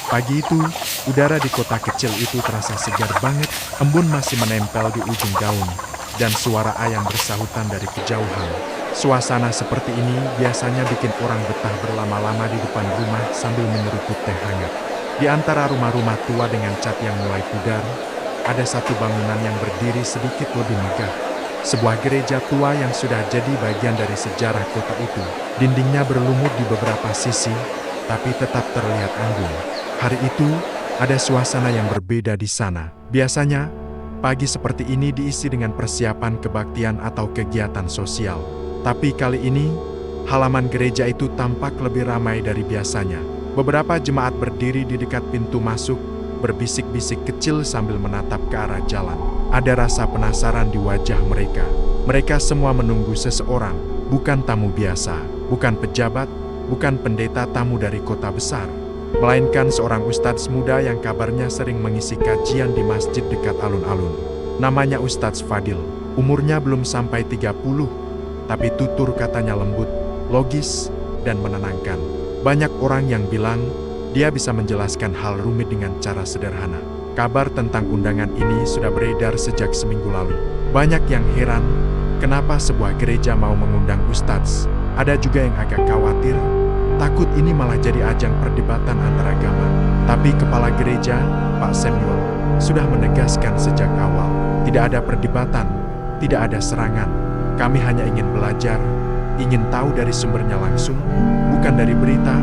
Pagi itu, udara di kota kecil itu terasa segar banget, embun masih menempel di ujung daun, dan suara ayam bersahutan dari kejauhan. Suasana seperti ini biasanya bikin orang betah berlama-lama di depan rumah sambil menyeruput teh hangat. Di antara rumah-rumah tua dengan cat yang mulai pudar, ada satu bangunan yang berdiri sedikit lebih megah. Sebuah gereja tua yang sudah jadi bagian dari sejarah kota itu. Dindingnya berlumut di beberapa sisi, tapi tetap terlihat anggun. Hari itu, ada suasana yang berbeda di sana. Biasanya, pagi seperti ini diisi dengan persiapan kebaktian atau kegiatan sosial. Tapi kali ini, halaman gereja itu tampak lebih ramai dari biasanya. Beberapa jemaat berdiri di dekat pintu masuk, berbisik-bisik kecil sambil menatap ke arah jalan. Ada rasa penasaran di wajah mereka. Mereka semua menunggu seseorang, bukan tamu biasa, bukan pejabat, bukan pendeta tamu dari kota besar, melainkan seorang ustadz muda yang kabarnya sering mengisi kajian di masjid dekat alun-alun. Namanya Ustadz Fadil. Umurnya belum sampai 30, tapi tutur katanya lembut, logis, dan menenangkan. Banyak orang yang bilang dia bisa menjelaskan hal rumit dengan cara sederhana. Kabar tentang undangan ini sudah beredar sejak seminggu lalu. Banyak yang heran, kenapa sebuah gereja mau mengundang ustadz. Ada juga yang agak khawatir, takut ini malah jadi ajang perdebatan antar agama. Tapi kepala gereja, Pak Samuel, sudah menegaskan sejak awal, tidak ada perdebatan, tidak ada serangan. Kami hanya ingin belajar, ingin tahu dari sumbernya langsung, bukan dari berita,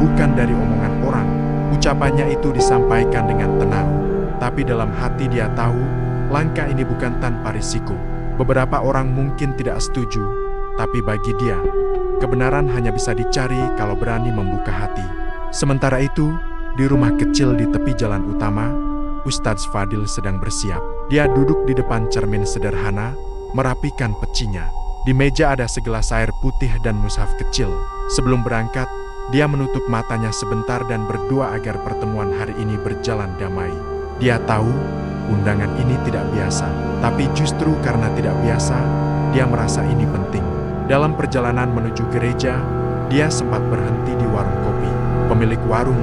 bukan dari omongan orang. Ucapannya itu disampaikan dengan tenang, tapi dalam hati dia tahu, langkah ini bukan tanpa risiko. Beberapa orang mungkin tidak setuju, tapi bagi dia, kebenaran hanya bisa dicari kalau berani membuka hati. Sementara itu, di rumah kecil di tepi jalan utama, Ustadz Fadil sedang bersiap. Dia duduk di depan cermin sederhana, merapikan pecinya. Di meja ada segelas air putih dan mushaf kecil. Sebelum berangkat, dia menutup matanya sebentar dan berdoa agar pertemuan hari ini berjalan damai. Dia tahu, undangan ini tidak biasa. Tapi justru karena tidak biasa, dia merasa ini penting. Dalam perjalanan menuju gereja, dia sempat berhenti di warung kopi. Pemilik warung,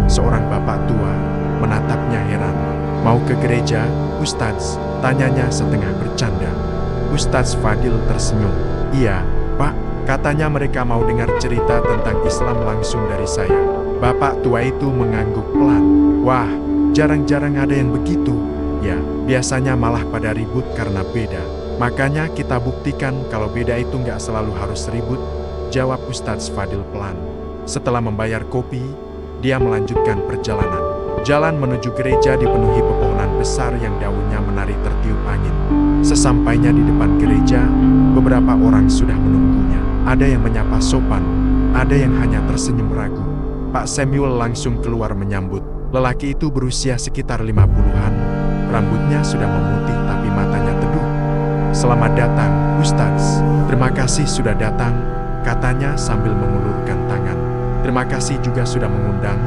seorang bapak tua, menatapnya heran. "Mau ke gereja, Ustadz?" tanyanya setengah bercanda. Ustadz Fadil tersenyum. "Iya, Pak, katanya mereka mau dengar cerita tentang Islam langsung dari saya." Bapak tua itu mengangguk pelan. "Wah, jarang-jarang ada yang begitu. Ya, biasanya malah pada ribut karena beda. Makanya kita buktikan kalau beda itu nggak selalu harus ribut," jawab Ustadz Fadil pelan. Setelah membayar kopi, dia melanjutkan perjalanan. Jalan menuju gereja dipenuhi pepohonan besar yang daunnya menari tertiup angin. Sesampainya di depan gereja, beberapa orang sudah menunggunya. Ada yang menyapa sopan, ada yang hanya tersenyum ragu. Pak Samuel langsung keluar menyambut. Lelaki itu berusia sekitar 50-an. Rambutnya sudah memutih tapi matanya teduh. "Selamat datang, Ustadz." "Terima kasih sudah datang," katanya sambil mengulurkan tangan. "Terima kasih juga sudah mengundang,"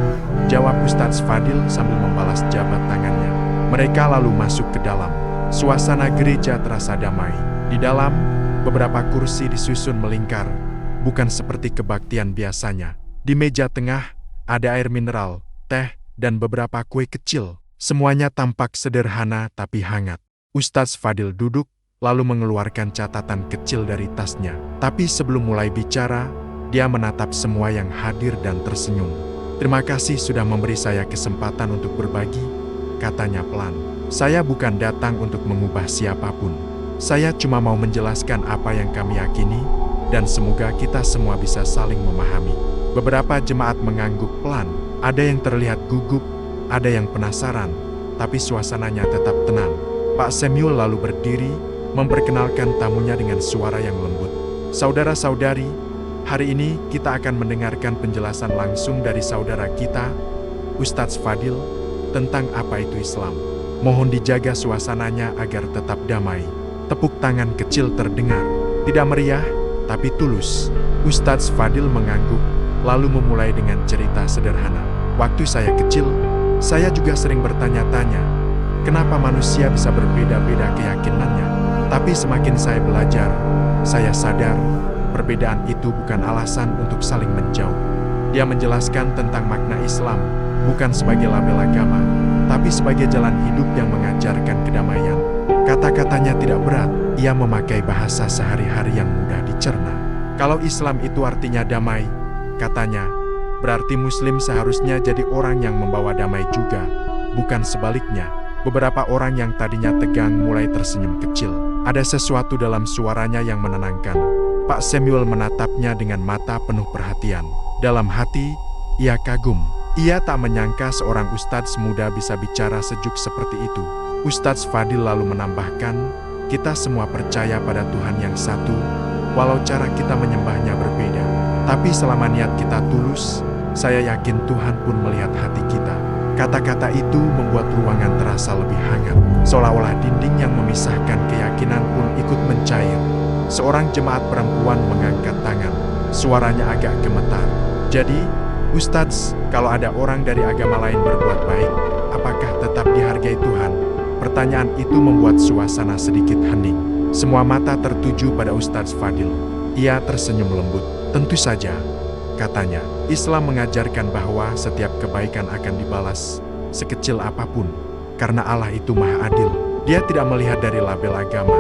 jawab Ustadz Fadil sambil membalas jabat tangannya. Mereka lalu masuk ke dalam. Suasana gereja terasa damai. Di dalam, beberapa kursi disusun melingkar, bukan seperti kebaktian biasanya. Di meja tengah, ada air mineral, teh, dan beberapa kue kecil. Semuanya tampak sederhana tapi hangat. Ustadz Fadil duduk, lalu mengeluarkan catatan kecil dari tasnya. Tapi sebelum mulai bicara, dia menatap semua yang hadir dan tersenyum. "Terima kasih sudah memberi saya kesempatan untuk berbagi," katanya pelan. "Saya bukan datang untuk mengubah siapapun. Saya cuma mau menjelaskan apa yang kami yakini, dan semoga kita semua bisa saling memahami." Beberapa jemaat mengangguk pelan. Ada yang terlihat gugup, ada yang penasaran, tapi suasananya tetap tenang. Pak Samuel lalu berdiri, memperkenalkan tamunya dengan suara yang lembut. "Saudara-saudari, hari ini kita akan mendengarkan penjelasan langsung dari saudara kita, Ustadz Fadil, tentang apa itu Islam. Mohon dijaga suasananya agar tetap damai." Tepuk tangan kecil terdengar. Tidak meriah, tapi tulus. Ustadz Fadil mengangguk, lalu memulai dengan cerita sederhana. "Waktu saya kecil, saya juga sering bertanya-tanya, kenapa manusia bisa berbeda-beda keyakinannya. Tapi semakin saya belajar, saya sadar, perbedaan itu bukan alasan untuk saling menjauh." Dia menjelaskan tentang makna Islam, bukan sebagai label agama, tapi sebagai jalan hidup yang mengajarkan kedamaian. Kata-katanya tidak berat, ia memakai bahasa sehari-hari yang mudah dicerna. Kalau Islam itu artinya damai, katanya, berarti Muslim seharusnya jadi orang yang membawa damai juga, bukan sebaliknya. Beberapa orang yang tadinya tegang mulai tersenyum kecil. Ada sesuatu dalam suaranya yang menenangkan. Pak Samuel menatapnya dengan mata penuh perhatian. Dalam hati, ia kagum. Ia tak menyangka seorang ustadz muda bisa bicara sejuk seperti itu. Ustadz Fadil lalu menambahkan, kita semua percaya pada Tuhan yang satu, walau cara kita menyembahnya berbeda. Tapi selama niat kita tulus, saya yakin Tuhan pun melihat hati kita. Kata-kata itu membuat ruangan terasa lebih hangat, seolah-olah dinding yang memisahkan keyakinan pun ikut mencair. Seorang jemaat perempuan mengangkat tangan, suaranya agak gemetar. Jadi, Ustadz, kalau ada orang dari agama lain berbuat baik, apakah tetap dihargai Tuhan? Pertanyaan itu membuat suasana sedikit hening. Semua mata tertuju pada Ustadz Fadil. Ia tersenyum lembut. Tentu saja, katanya. Islam mengajarkan bahwa setiap kebaikan akan dibalas, sekecil apapun, karena Allah itu Maha Adil. Dia tidak melihat dari label agama,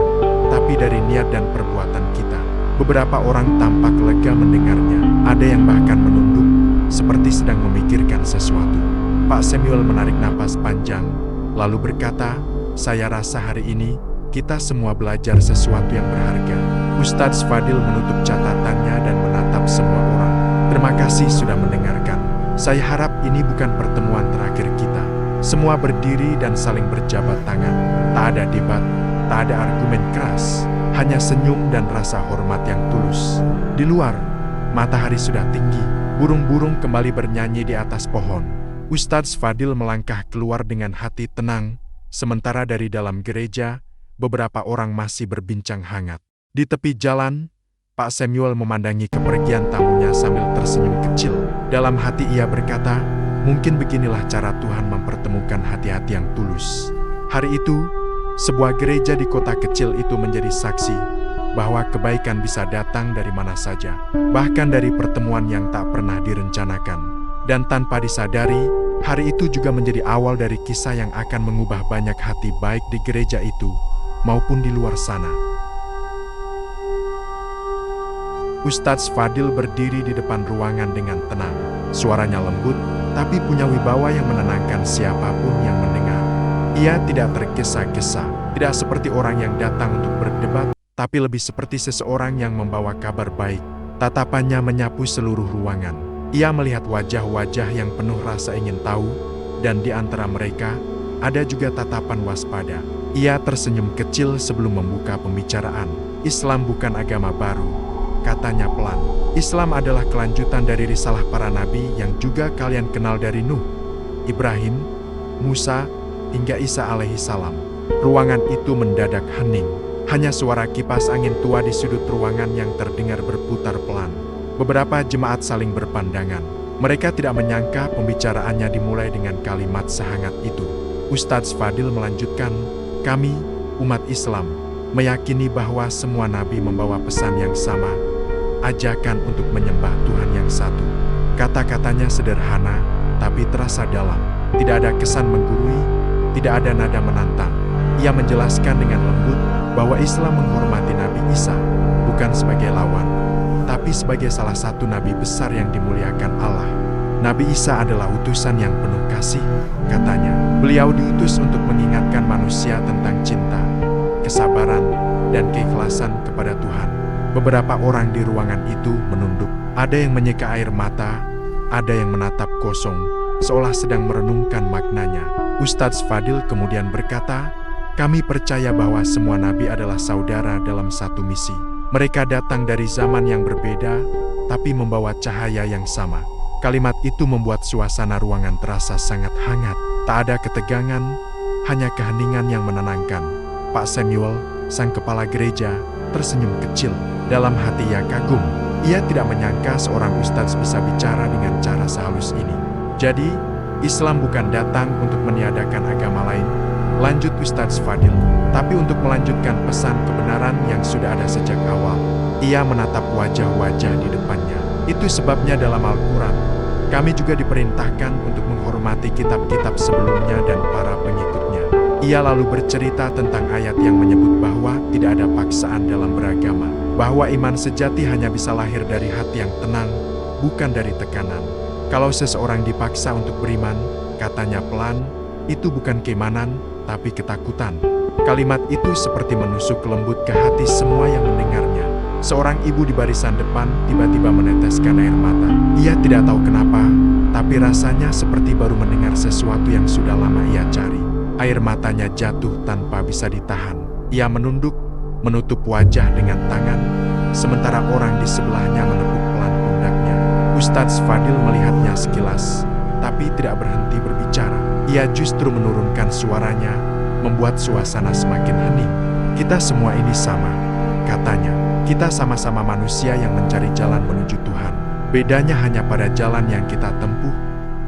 tapi dari niat dan perbuatan kita. Beberapa orang tampak lega mendengarnya, ada yang bahkan menunduk, seperti sedang memikirkan sesuatu. Pak Samuel menarik napas panjang, lalu berkata, saya rasa hari ini, kita semua belajar sesuatu yang berharga. Ustadz Fadil menutup catatannya dan menatap semua orang. Terima kasih sudah mendengarkan. Saya harap ini bukan pertemuan terakhir kita. Semua berdiri dan saling berjabat tangan. Tak ada debat, tak ada argumen keras. Hanya senyum dan rasa hormat yang tulus. Di luar, matahari sudah tinggi. Burung-burung kembali bernyanyi di atas pohon. Ustadz Fadil melangkah keluar dengan hati tenang. Sementara dari dalam gereja, beberapa orang masih berbincang hangat. Di tepi jalan, Pak Samuel memandangi kepergian tamunya sambil tersenyum kecil. Dalam hati ia berkata, mungkin beginilah cara Tuhan mempertemukan hati-hati yang tulus. Hari itu, sebuah gereja di kota kecil itu menjadi saksi bahwa kebaikan bisa datang dari mana saja, bahkan dari pertemuan yang tak pernah direncanakan. Dan tanpa disadari, hari itu juga menjadi awal dari kisah yang akan mengubah banyak hati baik di gereja itu maupun di luar sana. Ustadz Fadil berdiri di depan ruangan dengan tenang. Suaranya lembut, tapi punya wibawa yang menenangkan siapapun yang mendengar. Ia tidak tergesa-gesa, tidak seperti orang yang datang untuk berdebat, tapi lebih seperti seseorang yang membawa kabar baik. Tatapannya menyapu seluruh ruangan. Ia melihat wajah-wajah yang penuh rasa ingin tahu, dan di antara mereka, ada juga tatapan waspada. Ia tersenyum kecil sebelum membuka pembicaraan. Islam bukan agama baru, katanya pelan. Islam adalah kelanjutan dari risalah para nabi yang juga kalian kenal dari Nuh, Ibrahim, Musa, hingga Isa alaihi salam. Ruangan itu mendadak hening. Hanya suara kipas angin tua di sudut ruangan yang terdengar berputar pelan. Beberapa jemaat saling berpandangan. Mereka tidak menyangka pembicaraannya dimulai dengan kalimat sehangat itu. Ustadz Fadil melanjutkan, kami, umat Islam, meyakini bahwa semua nabi membawa pesan yang sama, ajakan untuk menyembah Tuhan yang satu. Kata-katanya sederhana, tapi terasa dalam. Tidak ada kesan menggurui, tidak ada nada menantang. Ia menjelaskan dengan lembut bahwa Islam menghormati Nabi Isa, bukan sebagai lawan, tapi sebagai salah satu nabi besar yang dimuliakan Allah. Nabi Isa adalah utusan yang penuh kasih, katanya. Beliau diutus untuk mengingatkan manusia tentang cinta, kesabaran, dan keikhlasan kepada Tuhan. Beberapa orang di ruangan itu menunduk. Ada yang menyeka air mata, ada yang menatap kosong, seolah sedang merenungkan maknanya. Ustadz Fadil kemudian berkata, kami percaya bahwa semua nabi adalah saudara dalam satu misi. Mereka datang dari zaman yang berbeda, tapi membawa cahaya yang sama. Kalimat itu membuat suasana ruangan terasa sangat hangat. Tak ada ketegangan, hanya keheningan yang menenangkan. Pak Samuel, sang kepala gereja, tersenyum kecil. Dalam hati ia kagum. Ia tidak menyangka seorang ustadz bisa bicara dengan cara sehalus ini. Jadi, Islam bukan datang untuk meniadakan agama lain, lanjut Ustadz Fadil, tapi untuk melanjutkan pesan kebenaran yang sudah ada sejak awal. Ia menatap wajah-wajah di depannya. Itu sebabnya dalam Al-Quran, Kami juga diperintahkan untuk menghormati kitab-kitab sebelumnya dan para pengikutnya. Ia lalu bercerita tentang ayat yang menyebut bahwa tidak ada paksaan dalam beragama, bahwa iman sejati hanya bisa lahir dari hati yang tenang, bukan dari tekanan. Kalau seseorang dipaksa untuk beriman, katanya pelan, itu bukan keimanan, tapi ketakutan. Kalimat itu seperti menusuk lembut ke hati semua yang mendengarnya. Seorang ibu di barisan depan tiba-tiba meneteskan air mata. Ia tidak tahu kenapa, tapi rasanya seperti baru mendengar sesuatu yang sudah lama ia cari. Air matanya jatuh tanpa bisa ditahan. Ia menunduk, menutup wajah dengan tangan, sementara orang di sebelahnya menepuk pelan pundaknya. Ustadz Fadil melihatnya sekilas, tapi tidak berhenti berbicara. Ia justru menurunkan suaranya, membuat suasana semakin hening. Kita semua ini sama, katanya. Kita sama-sama manusia yang mencari jalan menuju Tuhan. Bedanya hanya pada jalan yang kita tempuh,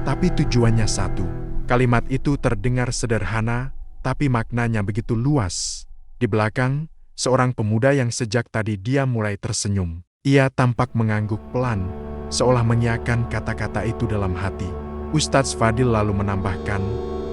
tapi tujuannya satu. Kalimat itu terdengar sederhana, tapi maknanya begitu luas. Di belakang, seorang pemuda yang sejak tadi diam mulai tersenyum. Ia tampak mengangguk pelan, seolah mengiyakan kata-kata itu dalam hati. Ustadz Fadil lalu menambahkan,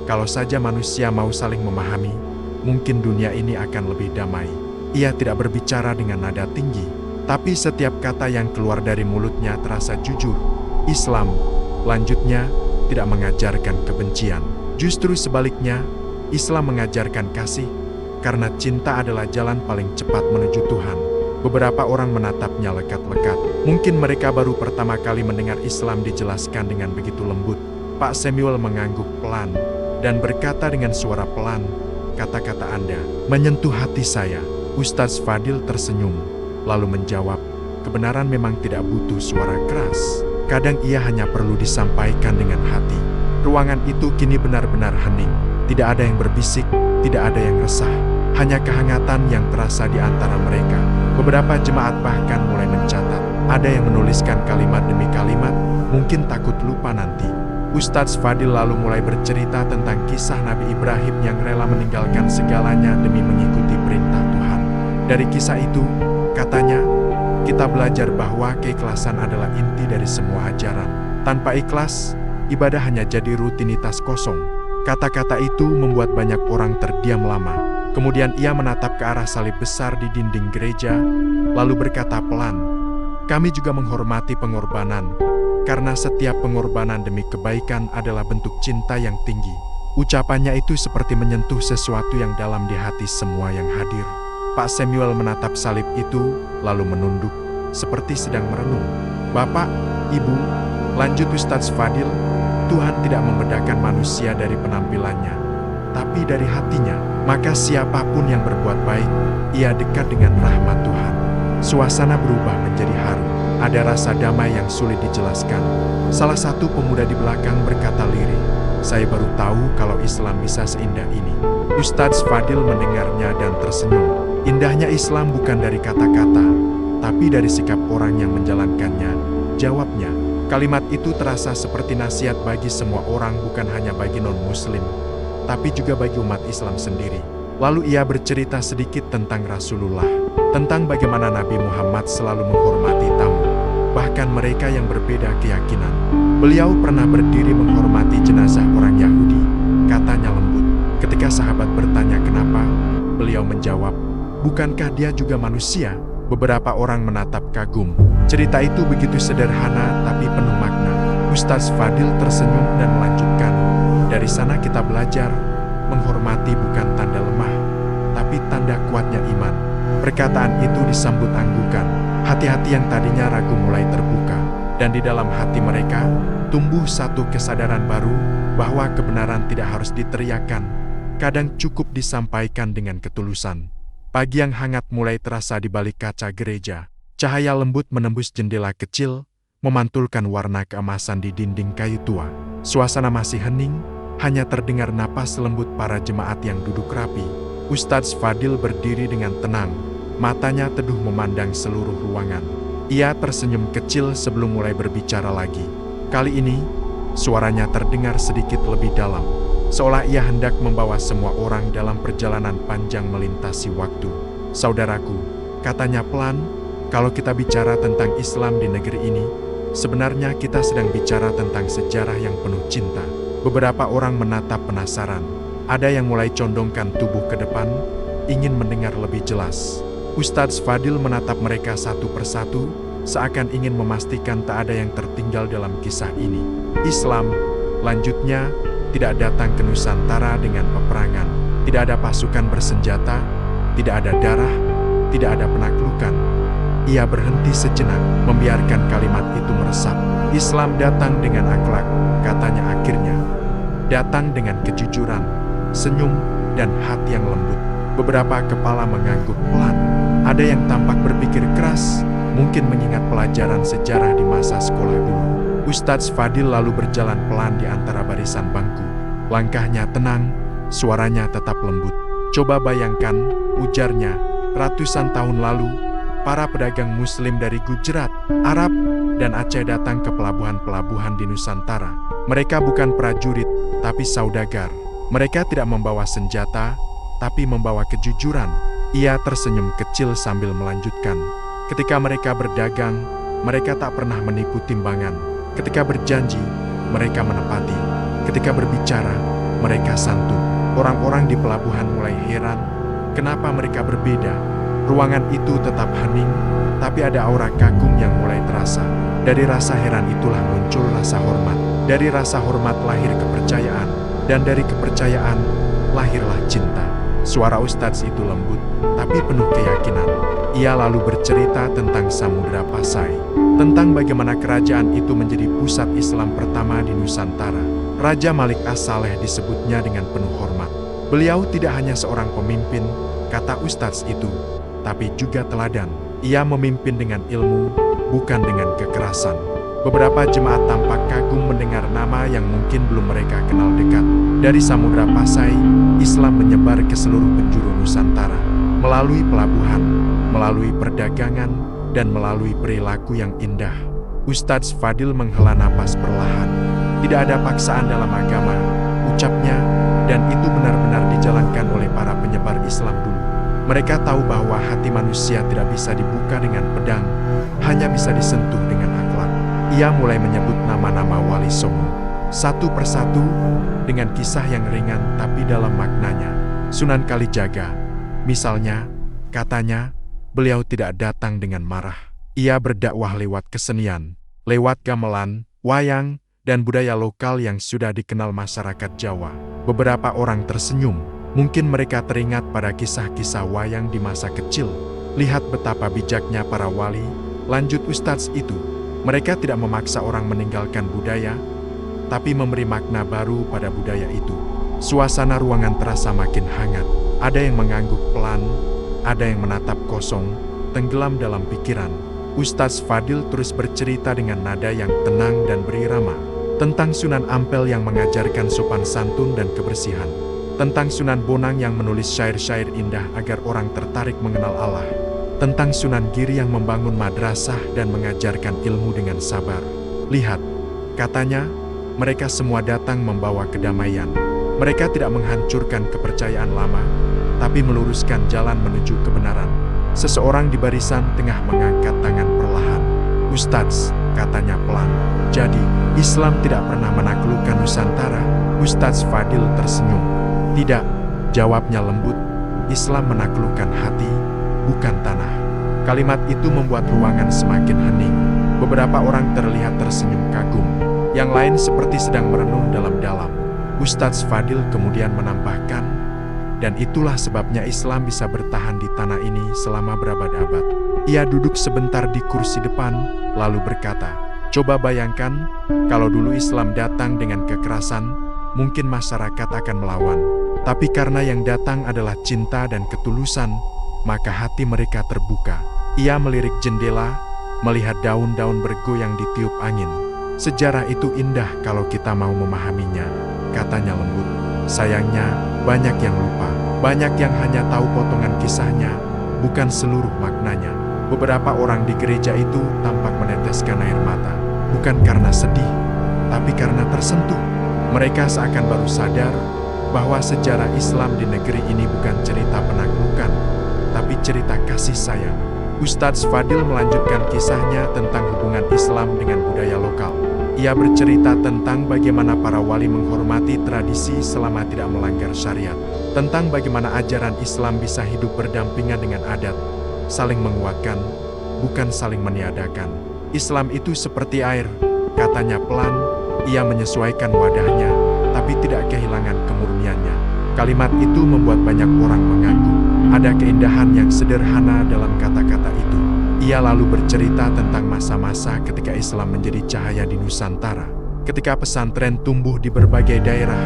kalau saja manusia mau saling memahami, mungkin dunia ini akan lebih damai. Ia tidak berbicara dengan nada tinggi, tapi setiap kata yang keluar dari mulutnya terasa jujur. Islam, lanjutnya, tidak mengajarkan kebencian. Justru sebaliknya, Islam mengajarkan kasih, karena cinta adalah jalan paling cepat menuju Tuhan. Beberapa orang menatapnya lekat-lekat. Mungkin mereka baru pertama kali mendengar Islam dijelaskan dengan begitu lembut. Pak Samuel mengangguk pelan, dan berkata dengan suara pelan, kata-kata Anda menyentuh hati saya. Ustadz Fadil tersenyum, lalu menjawab, kebenaran memang tidak butuh suara keras. Kadang ia hanya perlu disampaikan dengan hati. Ruangan itu kini benar-benar hening. Tidak ada yang berbisik, tidak ada yang resah. Hanya kehangatan yang terasa di antara mereka. Beberapa jemaat bahkan mulai mencatat. Ada yang menuliskan kalimat demi kalimat, mungkin takut lupa nanti. Ustadz Fadil lalu mulai bercerita tentang kisah Nabi Ibrahim yang rela meninggalkan segalanya demi mengikuti perintah Tuhan. Dari kisah itu, katanya, kita belajar bahwa keikhlasan adalah inti dari semua ajaran. Tanpa ikhlas, ibadah hanya jadi rutinitas kosong. Kata-kata itu membuat banyak orang terdiam lama. Kemudian ia menatap ke arah salib besar di dinding gereja, lalu berkata pelan, kami juga menghormati pengorbanan, karena setiap pengorbanan demi kebaikan adalah bentuk cinta yang tinggi. Ucapannya itu seperti menyentuh sesuatu yang dalam di hati semua yang hadir. Pak Samuel menatap salib itu, lalu menunduk, seperti sedang merenung. Bapak, Ibu, lanjut Ustadz Fadil, Tuhan tidak membedakan manusia dari penampilannya, tapi dari hatinya. Maka siapapun yang berbuat baik, ia dekat dengan rahmat Tuhan. Suasana berubah menjadi haru. Ada rasa damai yang sulit dijelaskan. Salah satu pemuda di belakang berkata lirih, saya baru tahu kalau Islam bisa seindah ini. Ustadz Fadil mendengarnya dan tersenyum. Indahnya Islam bukan dari kata-kata, tapi dari sikap orang yang menjalankannya, jawabnya. Kalimat itu terasa seperti nasihat bagi semua orang, bukan hanya bagi non-muslim, tapi juga bagi umat Islam sendiri. Lalu ia bercerita sedikit tentang Rasulullah, tentang bagaimana Nabi Muhammad selalu menghormati tamu, bahkan mereka yang berbeda keyakinan. Beliau pernah berdiri menghormati jenazah orang Yahudi, katanya lembut. Ketika sahabat bertanya kenapa, beliau menjawab, bukankah dia juga manusia? Beberapa orang menatap kagum. Cerita itu begitu sederhana tapi penuh makna. Ustadz Fadil tersenyum dan melanjutkan, dari sana kita belajar, menghormati bukan tanda lemah, tapi tanda kuatnya iman. Perkataan itu disambut anggukan. Hati-hati yang tadinya ragu mulai terbuka. Dan di dalam hati mereka, tumbuh satu kesadaran baru, bahwa kebenaran tidak harus diteriakkan, kadang cukup disampaikan dengan ketulusan. Pagi yang hangat mulai terasa di balik kaca gereja. Cahaya lembut menembus jendela kecil, memantulkan warna keemasan di dinding kayu tua. Suasana masih hening, hanya terdengar napas lembut para jemaat yang duduk rapi. Ustadz Fadil berdiri dengan tenang, matanya teduh memandang seluruh ruangan. Ia tersenyum kecil sebelum mulai berbicara lagi. Kali ini, suaranya terdengar sedikit lebih dalam, seolah ia hendak membawa semua orang dalam perjalanan panjang melintasi waktu. Saudaraku, katanya pelan, kalau kita bicara tentang Islam di negeri ini, Sebenarnya kita sedang bicara tentang sejarah yang penuh cinta. Beberapa orang menatap penasaran. Ada yang mulai condongkan tubuh ke depan, ingin mendengar lebih jelas. Ustadz Fadil menatap mereka satu persatu, seakan ingin memastikan tak ada yang tertinggal dalam kisah ini. Islam, lanjutnya, tidak datang ke Nusantara dengan peperangan. Tidak ada pasukan bersenjata, tidak ada darah, tidak ada penaklukan. Ia berhenti sejenak, membiarkan kalimat itu meresap. Islam datang dengan akhlak, katanya akhirnya. Datang dengan kejujuran, senyum, dan hati yang lembut. Beberapa kepala mengangguk pelan. Ada yang tampak berpikir keras, mungkin mengingat pelajaran sejarah di masa sekolah dulu. Ustadz Fadil lalu berjalan pelan di antara barisan bangku. Langkahnya tenang, suaranya tetap lembut. Coba bayangkan, ujarnya, ratusan tahun lalu, para pedagang muslim dari Gujarat, Arab, dan Aceh datang ke pelabuhan-pelabuhan di Nusantara. Mereka bukan prajurit, tapi saudagar. Mereka tidak membawa senjata, tapi membawa kejujuran. Ia tersenyum kecil sambil melanjutkan. Ketika mereka berdagang, mereka tak pernah menipu timbangan. Ketika berjanji, mereka menepati. Ketika berbicara, mereka santun. Orang-orang di pelabuhan mulai heran, kenapa mereka berbeda. Ruangan itu tetap hening, tapi ada aura kagum yang mulai terasa. Dari rasa heran itulah muncul rasa hormat. Dari rasa hormat lahir kepercayaan, dan dari kepercayaan lahirlah cinta. Suara Ustadz itu lembut, tapi penuh keyakinan. Ia lalu bercerita tentang Samudra Pasai, tentang bagaimana kerajaan itu menjadi pusat Islam pertama di Nusantara. Raja Malik As-Saleh disebutnya dengan penuh hormat. Beliau tidak hanya seorang pemimpin, kata Ustadz itu, tapi juga teladan. Ia memimpin dengan ilmu, bukan dengan kekerasan. Beberapa jemaat tampak kagum mendengar nama yang mungkin belum mereka kenal dekat. Dari Samudra Pasai, Islam menyebar ke seluruh penjuru Nusantara. Melalui pelabuhan, melalui perdagangan, dan melalui perilaku yang indah. Ustadz Fadil menghela napas perlahan. Tidak ada paksaan dalam agama, ucapnya, dan itu benar-benar dijalankan oleh para penyebar Islam dulu. Mereka tahu bahwa hati manusia tidak bisa dibuka dengan pedang, hanya bisa disentuh dengan akhlak. Ia mulai menyebut nama-nama Wali Songo, satu persatu, dengan kisah yang ringan tapi dalam maknanya. Sunan Kalijaga, misalnya, katanya, beliau tidak datang dengan marah. Ia berdakwah lewat kesenian, lewat gamelan, wayang, dan budaya lokal yang sudah dikenal masyarakat Jawa. Beberapa orang tersenyum, mungkin mereka teringat pada kisah-kisah wayang di masa kecil. Lihat betapa bijaknya para wali, lanjut Ustadz itu. Mereka tidak memaksa orang meninggalkan budaya, tapi memberi makna baru pada budaya itu. Suasana ruangan terasa makin hangat. Ada yang mengangguk pelan, ada yang menatap kosong, tenggelam dalam pikiran. Ustadz Fadil terus bercerita dengan nada yang tenang dan berirama. Tentang Sunan Ampel yang mengajarkan sopan santun dan kebersihan. Tentang Sunan Bonang yang menulis syair-syair indah agar orang tertarik mengenal Allah. Tentang Sunan Giri yang membangun madrasah dan mengajarkan ilmu dengan sabar. Lihat, katanya, mereka semua datang membawa kedamaian. Mereka tidak menghancurkan kepercayaan lama, tapi meluruskan jalan menuju kebenaran. Seseorang di barisan tengah mengangkat tangan perlahan. Ustadz, katanya pelan, jadi Islam tidak pernah menaklukkan Nusantara? Ustadz Fadil tersenyum. Tidak, jawabnya lembut, Islam menaklukkan hati, bukan tanah. Kalimat itu membuat ruangan semakin hening. Beberapa orang terlihat tersenyum kagum, yang lain seperti sedang merenung dalam-dalam. Ustadz Fadil kemudian menambahkan, dan itulah sebabnya Islam bisa bertahan di tanah ini selama berabad-abad. Ia duduk sebentar di kursi depan, lalu berkata, coba bayangkan, kalau dulu Islam datang dengan kekerasan, mungkin masyarakat akan melawan. Tapi karena yang datang adalah cinta dan ketulusan, maka hati mereka terbuka. Ia melirik jendela, melihat daun-daun bergoyang ditiup angin. Sejarah itu indah kalau kita mau memahaminya, katanya lembut. Sayangnya, banyak yang lupa. Banyak yang hanya tahu potongan kisahnya, bukan seluruh maknanya. Beberapa orang di gereja itu tampak meneteskan air mata, bukan karena sedih, tapi karena tersentuh. Mereka seakan baru sadar bahwa sejarah Islam di negeri ini bukan cerita penaklukan, tapi cerita kasih sayang. Ustadz Fadil melanjutkan kisahnya tentang hubungan Islam dengan budaya lokal. Ia bercerita tentang bagaimana para wali menghormati tradisi selama tidak melanggar syariat, tentang bagaimana ajaran Islam bisa hidup berdampingan dengan adat, saling menguatkan, bukan saling meniadakan. Islam itu seperti air, katanya pelan, ia menyesuaikan wadahnya, tapi tidak kehilangan kemurniannya. Kalimat itu membuat banyak orang mengangguk. Ada keindahan yang sederhana dalam kata-kata itu. Ia lalu bercerita tentang masa-masa ketika Islam menjadi cahaya di Nusantara. Ketika pesantren tumbuh di berbagai daerah,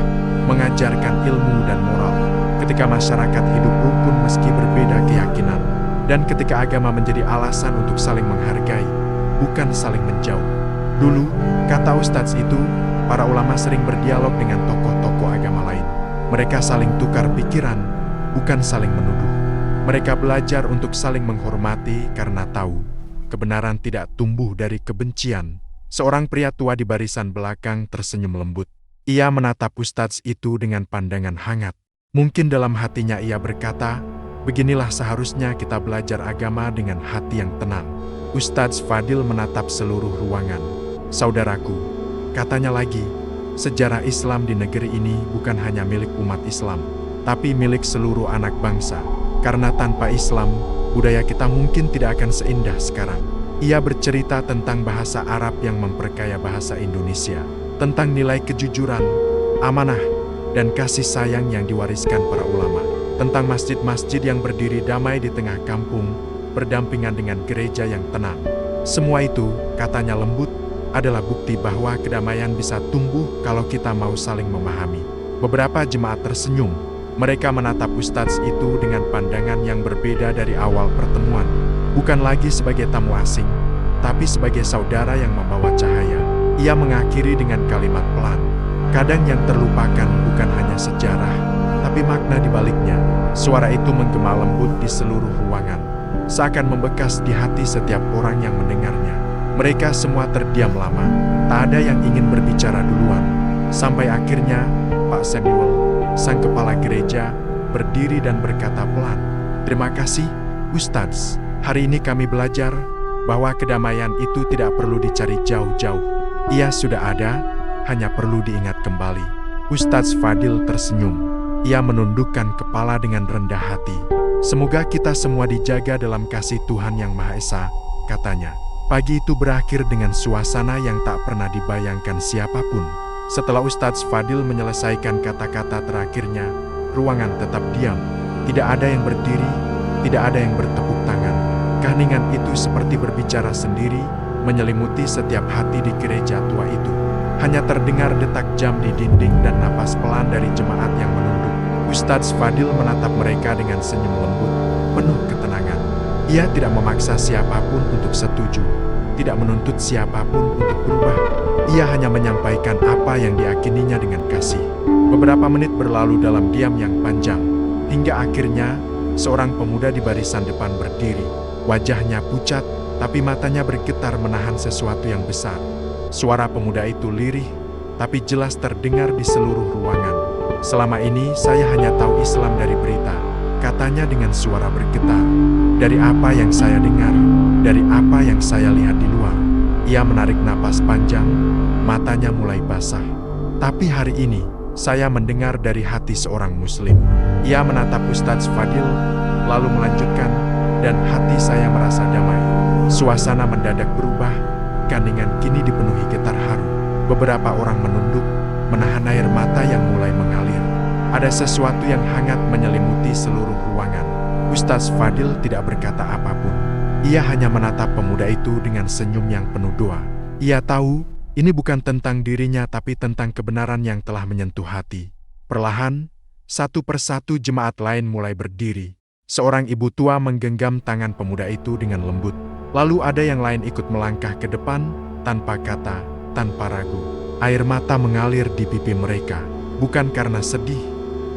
mengajarkan ilmu dan moral. Ketika masyarakat hidup rukun meski berbeda keyakinan. Dan ketika agama menjadi alasan untuk saling menghargai, bukan saling menjauh. Dulu, kata Ustadz itu, para ulama sering berdialog dengan tokoh-tokoh agama lain. Mereka saling tukar pikiran, bukan saling menuduh. Mereka belajar untuk saling menghormati karena tahu kebenaran tidak tumbuh dari kebencian. Seorang pria tua di barisan belakang tersenyum lembut. Ia menatap Ustadz itu dengan pandangan hangat. Mungkin dalam hatinya ia berkata, beginilah seharusnya kita belajar agama dengan hati yang tenang. Ustadz Fadil menatap seluruh ruangan. Saudaraku, katanya lagi, sejarah Islam di negeri ini bukan hanya milik umat Islam, tapi milik seluruh anak bangsa. Karena tanpa Islam, budaya kita mungkin tidak akan seindah sekarang. Ia bercerita tentang bahasa Arab yang memperkaya bahasa Indonesia, tentang nilai kejujuran, amanah, dan kasih sayang yang diwariskan para ulama, tentang masjid-masjid yang berdiri damai di tengah kampung, berdampingan dengan gereja yang tenang. Semua itu, katanya lembut, adalah bukti bahwa kedamaian bisa tumbuh kalau kita mau saling memahami. Beberapa jemaat tersenyum. Mereka menatap Ustadz itu dengan pandangan yang berbeda dari awal pertemuan. Bukan lagi sebagai tamu asing, tapi sebagai saudara yang membawa cahaya. Ia mengakhiri dengan kalimat pelan. Kadang yang terlupakan bukan hanya sejarah, tapi makna di baliknya. Suara itu menggema lembut di seluruh ruangan, seakan membekas di hati setiap orang yang mendengarnya. Mereka semua terdiam lama, tak ada yang ingin berbicara duluan. Sampai akhirnya, Pak Samuel, sang kepala gereja, berdiri dan berkata pelan, "Terima kasih, Ustadz. Hari ini kami belajar bahwa kedamaian itu tidak perlu dicari jauh-jauh. Ia sudah ada, hanya perlu diingat kembali." Ustadz Fadil tersenyum. Ia menundukkan kepala dengan rendah hati. "Semoga kita semua dijaga dalam kasih Tuhan Yang Maha Esa," katanya. Pagi itu berakhir dengan suasana yang tak pernah dibayangkan siapapun. Setelah Ustadz Fadil menyelesaikan kata-kata terakhirnya, ruangan tetap diam. Tidak ada yang berdiri, tidak ada yang bertepuk tangan. Keheningan itu seperti berbicara sendiri, menyelimuti setiap hati di gereja tua itu. Hanya terdengar detak jam di dinding dan napas pelan dari jemaat yang menunduk. Ustadz Fadil menatap mereka dengan senyum lembut, penuh ketenangan. Ia tidak memaksa siapapun untuk setuju, tidak menuntut siapapun untuk berubah. Ia hanya menyampaikan apa yang diyakininya dengan kasih. Beberapa menit berlalu dalam diam yang panjang, hingga akhirnya seorang pemuda di barisan depan berdiri. Wajahnya pucat, tapi matanya bergetar menahan sesuatu yang besar. Suara pemuda itu lirih, tapi jelas terdengar di seluruh ruangan. "Selama ini saya hanya tahu Islam dari berita," katanya dengan suara bergetar. "Dari apa yang saya dengar, dari apa yang saya lihat di luar." Ia menarik napas panjang, matanya mulai basah. "Tapi hari ini, saya mendengar dari hati seorang Muslim." Ia menatap Ustadz Fadil, lalu melanjutkan, "Dan hati saya merasa damai." Suasana mendadak berubah, keheningan kini dipenuhi getar haru. Beberapa orang menunduk, menahan air mata yang mulai mengalir. Ada sesuatu yang hangat menyelimuti seluruh ruangan. Ustadz Fadil tidak berkata apapun. Ia hanya menatap pemuda itu dengan senyum yang penuh doa. Ia tahu, ini bukan tentang dirinya tapi tentang kebenaran yang telah menyentuh hati. Perlahan, satu persatu jemaat lain mulai berdiri. Seorang ibu tua menggenggam tangan pemuda itu dengan lembut. Lalu ada yang lain ikut melangkah ke depan, tanpa kata, tanpa ragu. Air mata mengalir di pipi mereka, bukan karena sedih,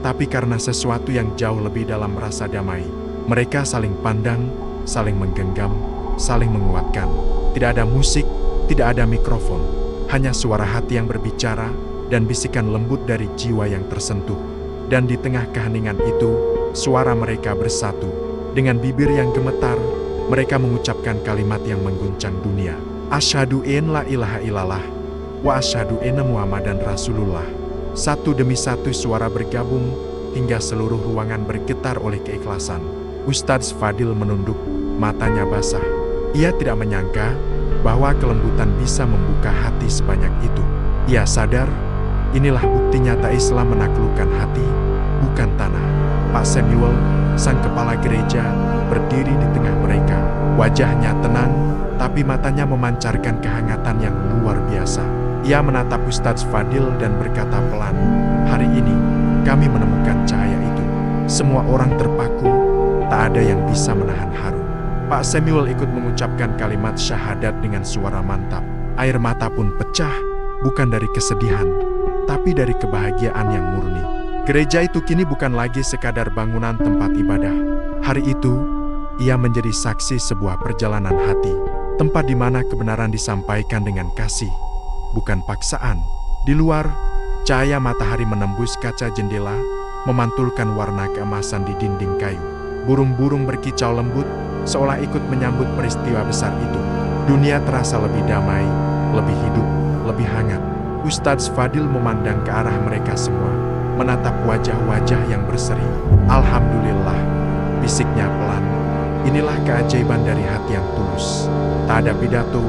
tapi karena sesuatu yang jauh lebih dalam rasa damai. Mereka saling pandang, saling menggenggam, saling menguatkan. Tidak ada musik, tidak ada mikrofon, hanya suara hati yang berbicara dan bisikan lembut dari jiwa yang tersentuh. Dan di tengah keheningan itu, suara mereka bersatu. Dengan bibir yang gemetar, mereka mengucapkan kalimat yang mengguncang dunia. Asyhadu an la ilaha illallah wa asyhadu anna Muhammadan Rasulullah. Satu demi satu suara bergabung hingga seluruh ruangan bergetar oleh keikhlasan. Ustadz Fadil menunduk, matanya basah. Ia tidak menyangka bahwa kelembutan bisa membuka hati sebanyak itu. Ia sadar, inilah bukti nyata Islam menaklukkan hati, bukan tanah. Pak Samuel, sang kepala gereja, berdiri di tengah mereka. Wajahnya tenang, tapi matanya memancarkan kehangatan yang luar biasa. Ia menatap Ustadz Fadil dan berkata pelan, "Hari ini, kami menemukan cahaya itu." Semua orang terpaku, tak ada yang bisa menahan haru. Pak Samuel ikut mengucapkan kalimat syahadat dengan suara mantap. Air mata pun pecah, bukan dari kesedihan, tapi dari kebahagiaan yang murni. Gereja itu kini bukan lagi sekadar bangunan tempat ibadah. Hari itu, ia menjadi saksi sebuah perjalanan hati, tempat di mana kebenaran disampaikan dengan kasih, bukan paksaan. Di luar, cahaya matahari menembus kaca jendela, memantulkan warna keemasan di dinding kayu. Burung-burung berkicau lembut, seolah ikut menyambut peristiwa besar itu. Dunia terasa lebih damai, lebih hidup, lebih hangat. Ustadz Fadil memandang ke arah mereka semua, menatap wajah-wajah yang berseri. "Alhamdulillah," bisiknya pelan. "Inilah keajaiban dari hati yang tulus. Tak ada pidato,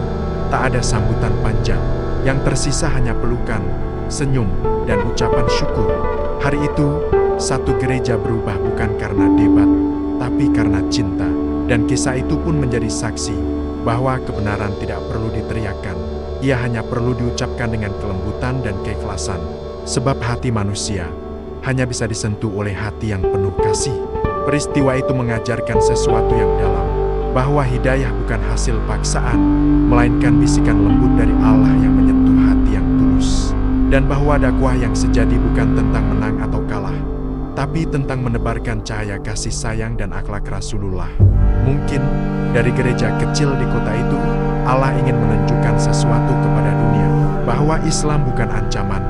tak ada sambutan panjang. Yang tersisa hanya pelukan, senyum, dan ucapan syukur." Hari itu, satu gereja berubah bukan karena debat, tapi karena cinta. Dan kisah itu pun menjadi saksi bahwa kebenaran tidak perlu diteriakkan. Ia hanya perlu diucapkan dengan kelembutan dan keikhlasan. Sebab hati manusia hanya bisa disentuh oleh hati yang penuh kasih. Peristiwa itu mengajarkan sesuatu yang dalam, bahwa hidayah bukan hasil paksaan, melainkan bisikan lembut dari Allah yang menyentuh hati yang tulus. Dan bahwa dakwah yang sejati bukan tentang menang atau kalah, tapi tentang menebarkan cahaya kasih sayang dan akhlak Rasulullah. Mungkin dari gereja kecil di kota itu, Allah ingin menunjukkan sesuatu kepada dunia, bahwa Islam bukan ancaman,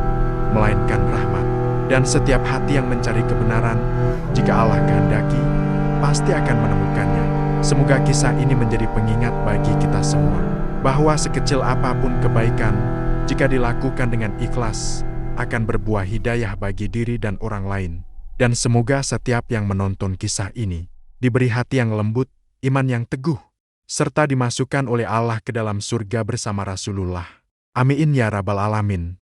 melainkan rahmat. Dan setiap hati yang mencari kebenaran, jika Allah kehendaki, pasti akan menemukannya. Semoga kisah ini menjadi pengingat bagi kita semua, bahwa sekecil apapun kebaikan, jika dilakukan dengan ikhlas, akan berbuah hidayah bagi diri dan orang lain. Dan semoga setiap yang menonton kisah ini diberi hati yang lembut, iman yang teguh, serta dimasukkan oleh Allah ke dalam surga bersama Rasulullah. Amin ya Rabbal Alamin.